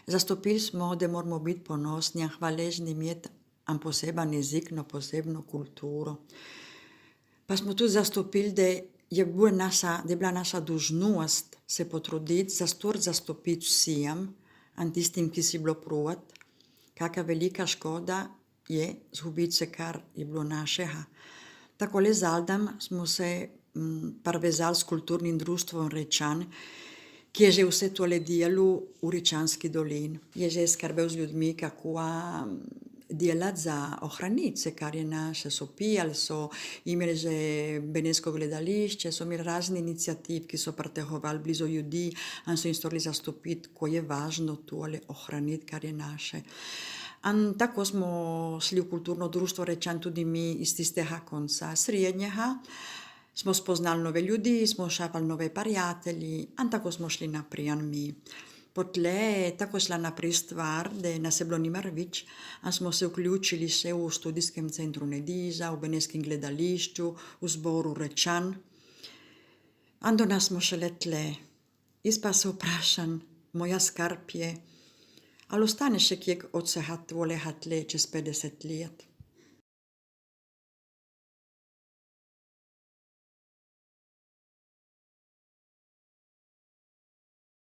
Zastopili smo, da moramo biti ponosni in hvaležni imeti en poseben jezik, no posebno kulturo. Pa smo tudi zastopili, da je bila naša dolžnost se potruditi zastopiti vsem, in tistim, ki si bilo provat, kakšna velika škoda je zgubiti se, kar je bilo našega. Takole z Aldam smo se povezali s kulturnim društvom Rečan, ki je že vse tole delal v Rečanski dolini. Je že skrbel z ljudmi, kako delati za ohraniti se, kar je naše. So pijali, so imeli že beneško gledališče, so imeli razne iniciativ, ki so pritegovali blizu ljudi in so jim storili zastopiti, ko je važno tole ohraniti, kar je naše. In tako smo šli v kulturno društvo Rečan tudi mi iz tistega konca srednjega. Smo spoznali nove ljudi, smo šapali nove prijatelji in tako smo šli naprej mi. Potlej tako šla naprej stvar, da nas je bilo nimar več, in smo se vključili še v študijskem centru Nediža, v beneškem gledališču, v zboru Rečan. In do nas smo šele tle. Jaz pa se vprašam, moja skrb je, ali ostane še kje od vsega tvolega tle čez 50 let?